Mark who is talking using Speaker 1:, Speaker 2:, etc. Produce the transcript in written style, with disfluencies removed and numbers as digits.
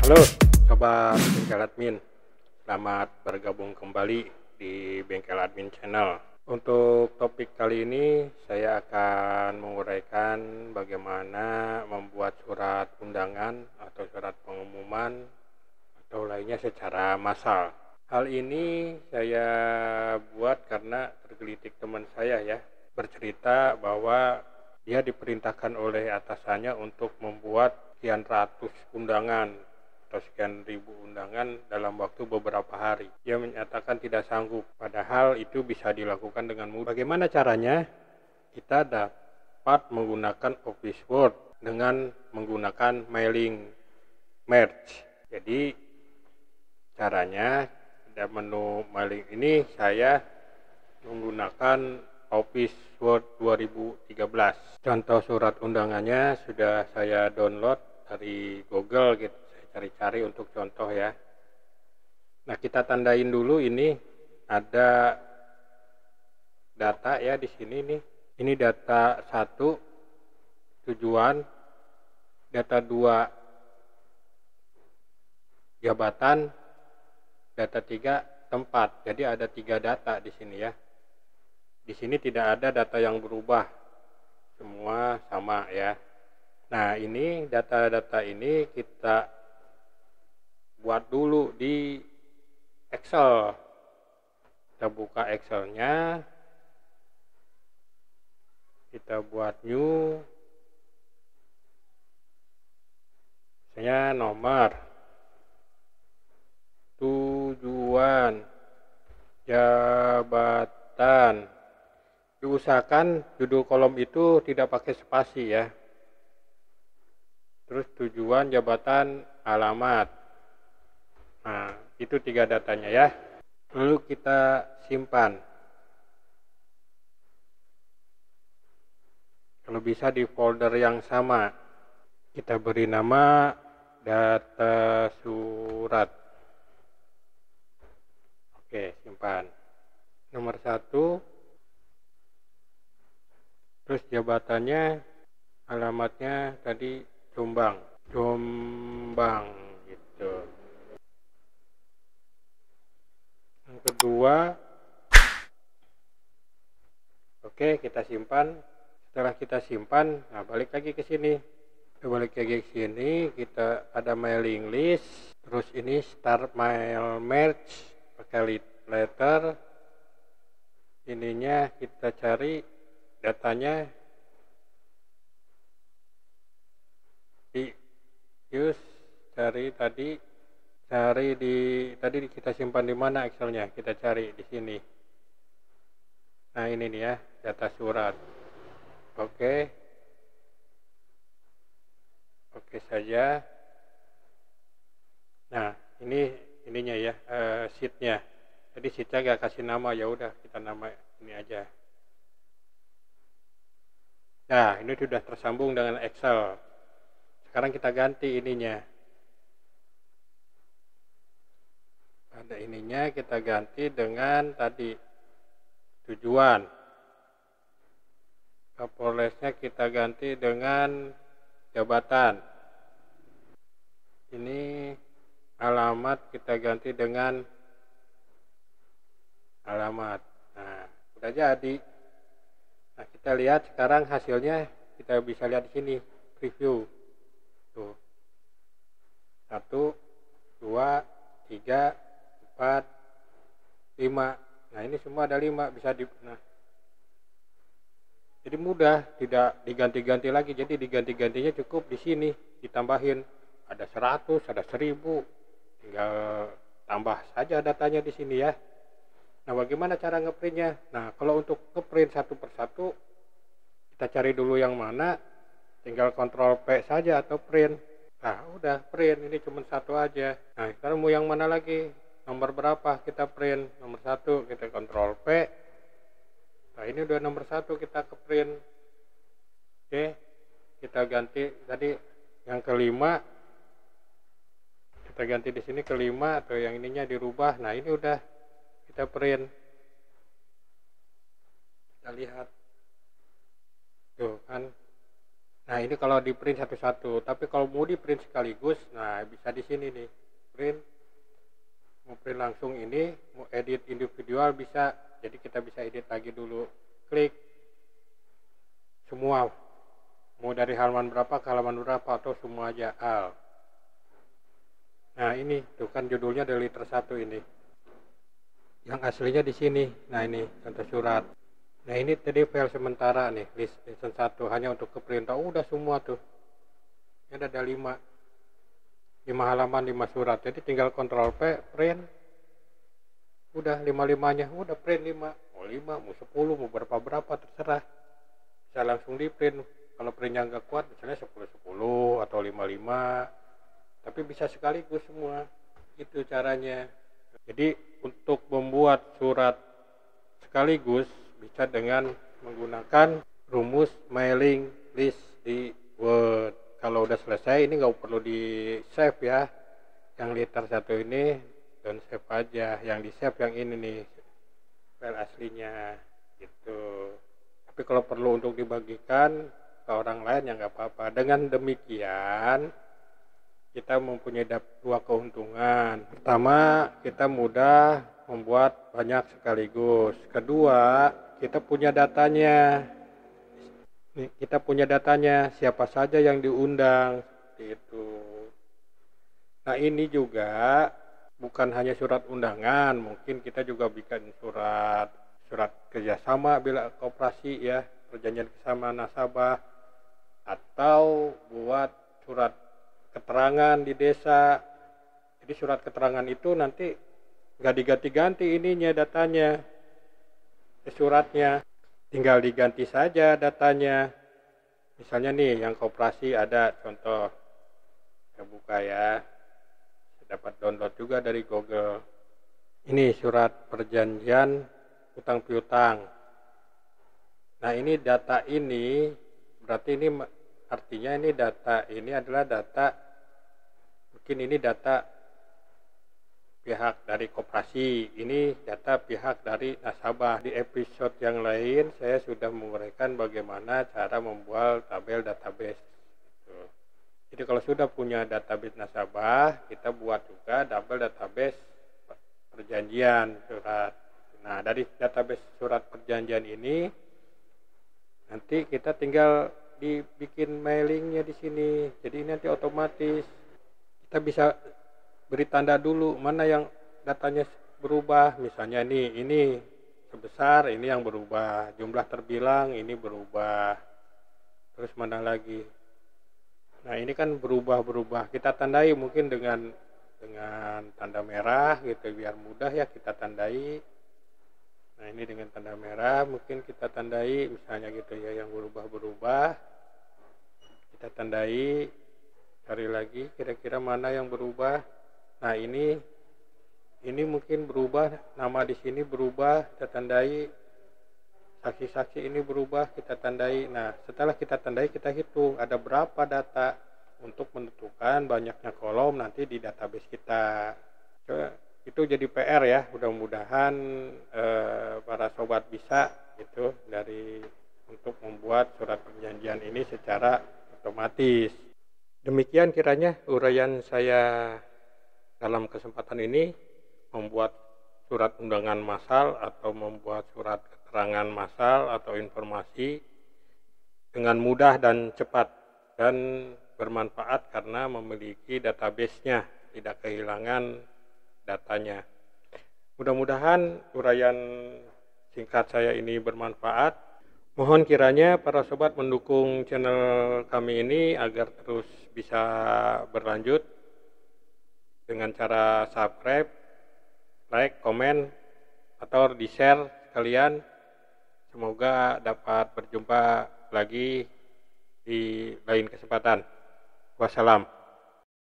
Speaker 1: Halo Sobat Bengkel Admin, selamat bergabung kembali di Bengkel Admin Channel. Untuk topik kali ini saya akan menguraikan bagaimana membuat surat undangan atau surat pengumuman atau lainnya secara massal. Hal ini saya buat karena tergelitik teman saya ya, bercerita bahwa dia diperintahkan oleh atasannya untuk membuat sekian ratus undangan atau sekian ribu undangan dalam waktu beberapa hari. Dia menyatakan tidak sanggup, padahal itu bisa dilakukan dengan mudah. Bagaimana caranya? Kita dapat menggunakan Office Word dengan menggunakan mailing merge. Jadi caranya, pada menu mailing ini saya menggunakan Office Word 2013. Contoh surat undangannya sudah saya download dari Google gitu. Saya cari-cari untuk contoh ya. Nah, kita tandain dulu ini ada data ya di sini nih. Ini data 1 tujuan, data 2 jabatan, data 3 tempat. Jadi ada 3 data di sini ya. Di sini tidak ada data yang berubah, semua sama ya. Nah, ini data-data ini kita buat dulu di Excel. Kita buka Excelnya, kita buat new, misalnya nomor, tujuan, jabatan. Diusahakan judul kolom itu tidak pakai spasi ya. Terus tujuan, jabatan, alamat. Nah, itu 3 datanya ya. Lalu kita simpan. Kalau bisa di folder yang sama. Kita beri nama data surat. Oke, simpan. Nomor 1. Terus jabatannya, alamatnya tadi Jombang gitu. Yang kedua, oke, kita simpan. Setelah kita simpan, nah balik lagi ke sini. Kita ada mailing list. Terus ini start mail merge pakai letter. Ininya kita cari datanya di use, cari tadi kita simpan di mana Excelnya, kita cari di sini. Nah, ini nih ya, data surat. Oke saja. Nah, ininya ya, sheetnya. Jadi sheetnya gak kasih nama, ya udah kita nama ini aja. Nah, ini sudah tersambung dengan Excel. Sekarang kita ganti ininya. Pada ininya kita ganti dengan tadi tujuan. Kapolresnya kita ganti dengan jabatan. Ini alamat kita ganti dengan alamat. Nah, udah jadi. Nah, kita lihat sekarang hasilnya, kita bisa lihat di sini, preview. Tuh. 1, 2, 3, 4, 5. Nah, ini semua ada 5 bisa nah. Jadi mudah, tidak diganti-ganti lagi. Jadi diganti-gantinya cukup di sini, ditambahin ada 100, ada 1000. Tinggal tambah saja datanya di sini ya. Nah, bagaimana cara ngeprintnya? Nah, kalau untuk ngeprint satu persatu, kita cari dulu yang mana, tinggal Ctrl P saja atau print. Nah, udah print, ini cuma satu aja. Nah, sekarang mau yang mana lagi? Nomor berapa kita print? Nomor 1, kita Ctrl P. Nah, ini udah nomor 1 kita ke print. Oke, kita ganti tadi yang kelima. Kita ganti di sini kelima atau yang ininya dirubah. Nah, ini udah kita print. Kita lihat tuh kan. Nah, ini kalau di print satu-satu, tapi kalau mau di print sekaligus, nah bisa di sini nih. Print, mau print langsung ini, mau edit individual bisa. Jadi kita bisa edit lagi dulu. Klik semua. Mau dari halaman berapa ke halaman berapa atau semua aja al. Nah, ini tuh kan judulnya dari liter 1 ini. Yang aslinya di sini. Nah, ini contoh surat. Nah, ini tadi file sementara nih, list listen 1 hanya untuk ke print. Oh, udah semua tuh. Ini ada 5 halaman, 5 surat. Jadi tinggal Ctrl P, print. Udah 5-5-nya, udah print 5. Mau 5, mau 10, mau berapa terserah. Bisa langsung di print. Kalau printnya nggak kuat, misalnya 10-10 atau 5-5. Tapi bisa sekaligus semua. Itu caranya. Jadi untuk membuat surat sekaligus bisa dengan menggunakan rumus mailing list di Word. Kalau udah selesai ini nggak perlu di save ya. Yang liter 1 ini don't save aja. Yang di save yang ini nih file aslinya gitu. Tapi kalau perlu untuk dibagikan ke orang lain ya nggak apa-apa. Dengan demikian kita mempunyai dua keuntungan. Pertama, kita mudah membuat banyak sekaligus. Kedua, kita punya datanya. Kita punya datanya, siapa saja yang diundang, seperti itu. Nah, ini juga bukan hanya surat undangan, mungkin kita juga bikin surat kerjasama bila koperasi ya, perjanjian kerjasama nasabah, atau buat surat keterangan di desa. Jadi surat keterangan itu nanti nggak diganti-ganti ininya datanya, suratnya tinggal diganti saja datanya. Misalnya nih yang koperasi ada contoh, saya buka ya, saya dapat download juga dari Google. Ini surat perjanjian utang piutang. Nah, ini data ini berarti ini artinya ini data ini adalah data, mungkin ini data pihak dari koperasi, ini data pihak dari nasabah. Di episode yang lain saya sudah menguraikan bagaimana cara membuat tabel database. Jadi kalau sudah punya database nasabah, kita buat juga tabel database perjanjian surat. Nah, dari database surat perjanjian ini nanti kita tinggal dibikin mailingnya di sini. Jadi nanti otomatis kita bisa beri tanda dulu mana yang datanya berubah. Misalnya nih, ini sebesar, ini yang berubah. Jumlah terbilang ini berubah. Terus mana lagi? Nah, ini kan berubah-berubah. Kita tandai mungkin dengan tanda merah gitu biar mudah ya kita tandai. Nah, ini dengan tanda merah mungkin kita tandai misalnya gitu ya, yang berubah-berubah. Kita tandai, cari lagi kira-kira mana yang berubah. Nah, ini mungkin berubah, nama di sini berubah, kita tandai. Saksi-saksi ini berubah, kita tandai. Nah, setelah kita tandai, kita hitung ada berapa data untuk menentukan banyaknya kolom nanti di database kita. Itu jadi PR ya, mudah-mudahan para sobat bisa gitu untuk membuat surat perjanjian ini secara otomatis. Demikian kiranya uraian saya dalam kesempatan ini, membuat surat undangan massal atau membuat surat keterangan massal atau informasi dengan mudah dan cepat dan bermanfaat karena memiliki database-nya, tidak kehilangan datanya. Mudah-mudahan uraian singkat saya ini bermanfaat. Mohon kiranya para sobat mendukung channel kami ini agar terus bisa berlanjut dengan cara subscribe, like, komen, atau di-share sekalian. Semoga dapat berjumpa lagi di lain kesempatan. Wassalam.